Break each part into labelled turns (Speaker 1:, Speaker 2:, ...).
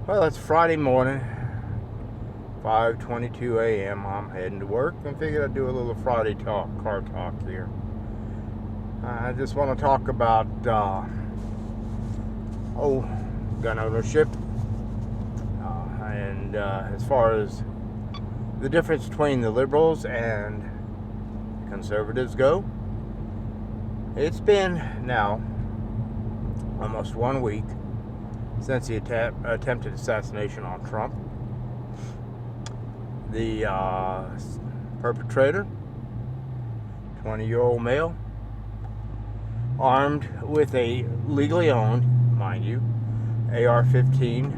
Speaker 1: Well, it's Friday morning, 5:22 a.m. I'm heading to work and figured I'd do a little Friday car talk here. I just want to talk about gun ownership, and as far as the difference between the liberals and conservatives go. It's been now almost 1 week since the attempted assassination on Trump. The perpetrator, 20-year-old male, armed with a legally owned, mind you, AR-15.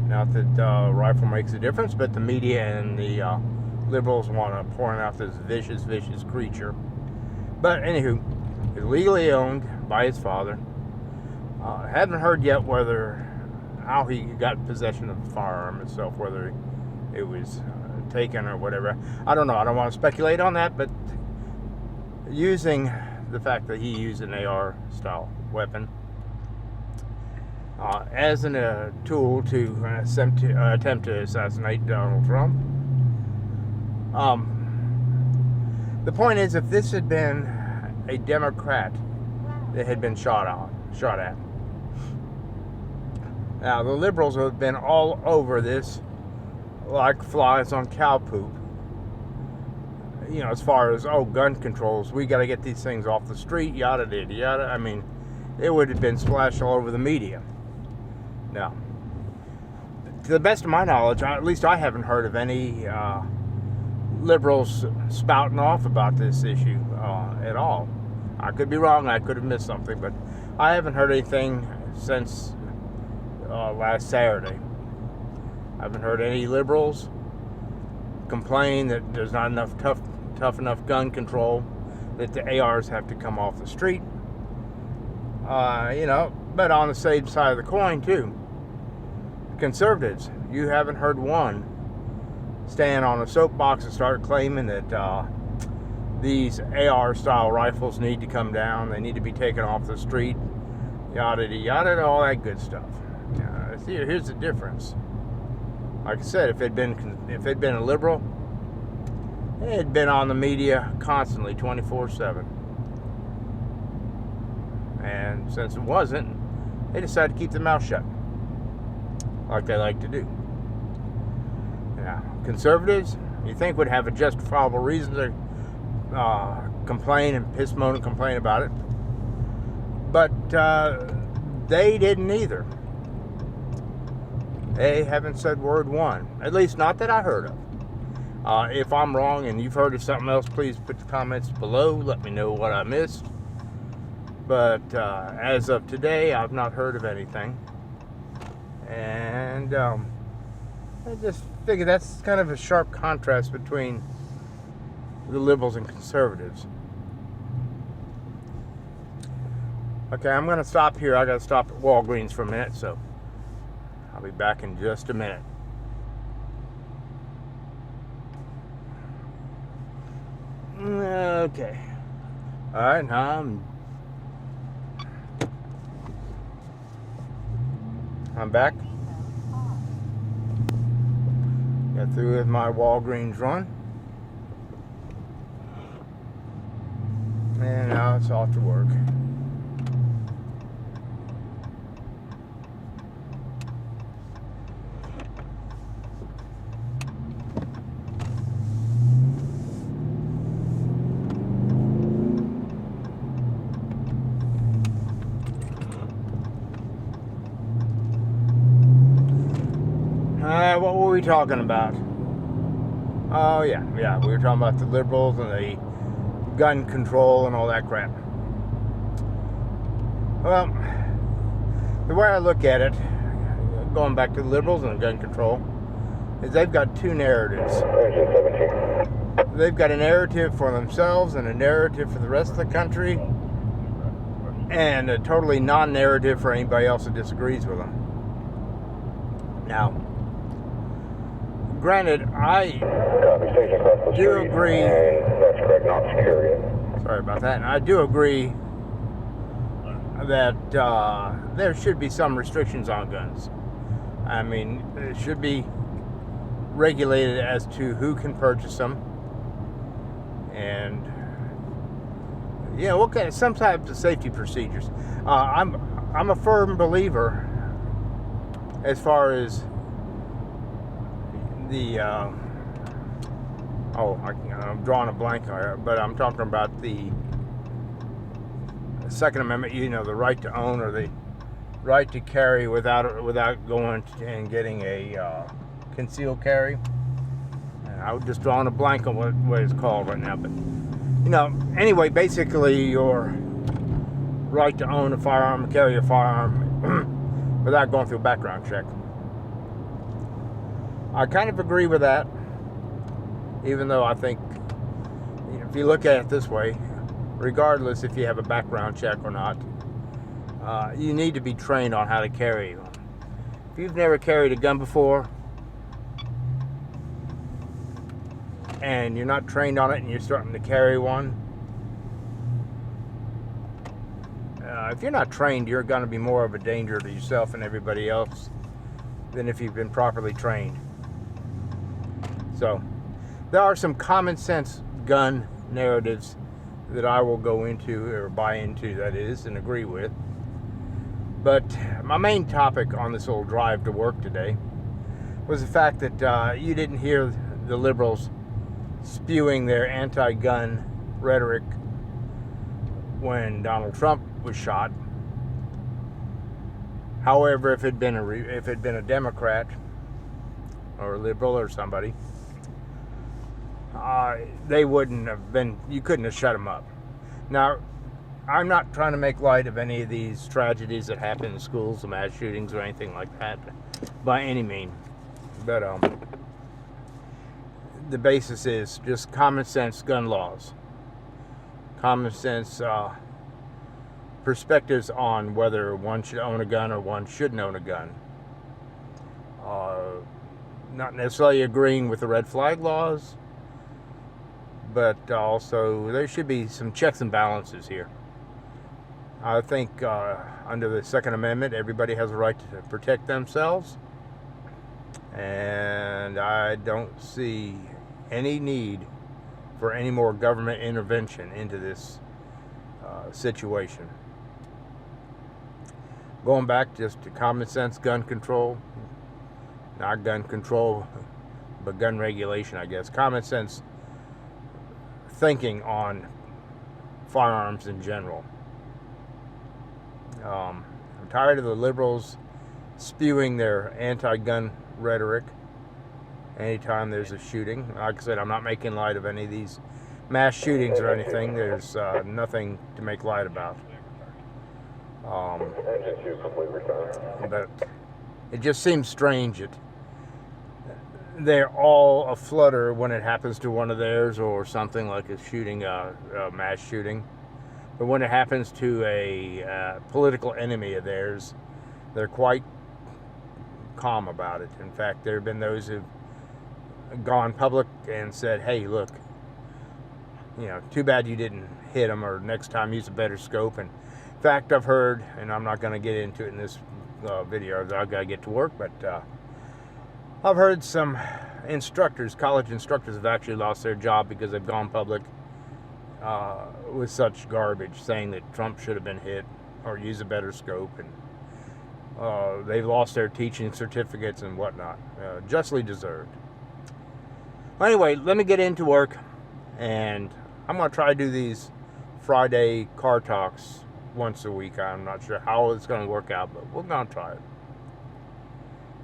Speaker 1: Not that rifle makes a difference, but the media and the liberals want to point out this vicious creature. But anywho, it's legally owned by his father. Haven't heard yet how he got possession of the firearm itself, whether it was taken or whatever. I don't know. I don't want to speculate on that, but using the fact that he used an AR-style weapon as a tool to attempt to assassinate Donald Trump. The point is, if this had been a Democrat that had been shot at. Now, the liberals have been all over this like flies on cow poop. You know, as far as, gun controls, we got to get these things off the street, yada, yada, yada. I mean, it would have been splashed all over the media. Now, to the best of my knowledge, at least I haven't heard of any liberals spouting off about this issue at all. I could be wrong, I could have missed something, but I haven't heard anything since last Saturday. I haven't heard any liberals complain that there's not enough tough enough gun control, that the ARs have to come off the street. But on the same side of the coin too, conservatives, you haven't heard one stand on a soapbox and start claiming that these AR-style rifles need to come down, they need to be taken off the street, yada yada, all that good stuff. Here's the difference. Like I said, if it'd been a liberal, it had been on the media constantly, 24/7. And since it wasn't, they decided to keep their mouth shut, like they like to do. Now, conservatives, you think would have a justifiable reason to complain and moan and complain about it, but they didn't either. They haven't said word one, at least not that I heard of. If I'm wrong and you've heard of something else, please put the comments below, let me know what I missed. But as of today, I've not heard of anything. And I just figure that's kind of a sharp contrast between the liberals and conservatives. Okay, I'm going to stop here. I got to stop at Walgreens for a minute, so I'll be back in just a minute. Okay. All right, now I'm back. Got through with my Walgreens run. And now it's off to work. What were we talking about? Oh yeah, we were talking about the liberals and the gun control and all that crap. Well, The way I look at it, going back to the liberals and gun control, is they've got two narratives. They've got a narrative for themselves and a narrative for the rest of the country, and a totally non-narrative for anybody else that disagrees with them. Now, granted, I do agree. That's correct, not security. Sorry about that. And I do agree that there should be some restrictions on guns. I mean, it should be regulated as to who can purchase them, and what kind of, some types of safety procedures. I'm a firm believer as far as the I'm drawing a blank here, but I'm talking about the Second Amendment. The right to own, or the right to carry without going and getting a concealed carry. And I was just drawing a blank on what it's called right now, but anyway, basically your right to own a firearm and carry a firearm without going through a background check. I kind of agree with that, even though I think, if you look at it this way, regardless if you have a background check or not, you need to be trained on how to carry them. If you've never carried a gun before, and you're not trained on it, and you're starting to carry one, if you're not trained, you're going to be more of a danger to yourself and everybody else than if you've been properly trained. So, there are some common sense gun narratives that I will go into, or buy into, that is, and agree with. But my main topic on this little drive to work today was the fact that you didn't hear the liberals spewing their anti-gun rhetoric when Donald Trump was shot. However, if it had been a Democrat or a liberal or somebody, they wouldn't have been. You couldn't have shut them up. Now, I'm not trying to make light of any of these tragedies that happen in schools, the mass shootings or anything like that, by any means. But the basis is just common sense gun laws, common sense perspectives on whether one should own a gun or one shouldn't own a gun. Not necessarily agreeing with the red flag laws, but also there should be some checks and balances here. I think under the Second Amendment, everybody has a right to protect themselves, and I don't see any need for any more government intervention into this situation. Going back just to common sense gun control, not gun control, but gun regulation, I guess. Common sense thinking on firearms in general. I'm tired of the liberals spewing their anti-gun rhetoric anytime there's a shooting. Like I said, I'm not making light of any of these mass shootings or anything. There's nothing to make light about. But it just seems strange that they're all aflutter when it happens to one of theirs, or something like a shooting, a mass shooting. But when it happens to a political enemy of theirs, they're quite calm about it. In fact, there have been those who've gone public and said, hey, look, too bad you didn't hit them, or next time use a better scope. And in fact, I've heard, and I'm not going to get into it in this video, I've got to get to work, but I've heard some instructors, college instructors, have actually lost their job because they've gone public with such garbage, saying that Trump should have been hit or use a better scope, and they've lost their teaching certificates and whatnot, justly deserved. Anyway, let me get into work, and I'm going to try to do these Friday car talks once a week. I'm not sure how it's going to work out, but we're going to try it.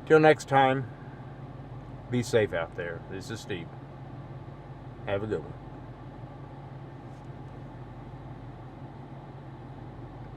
Speaker 1: Till next time, be safe out there. This is Steve. Have a good one.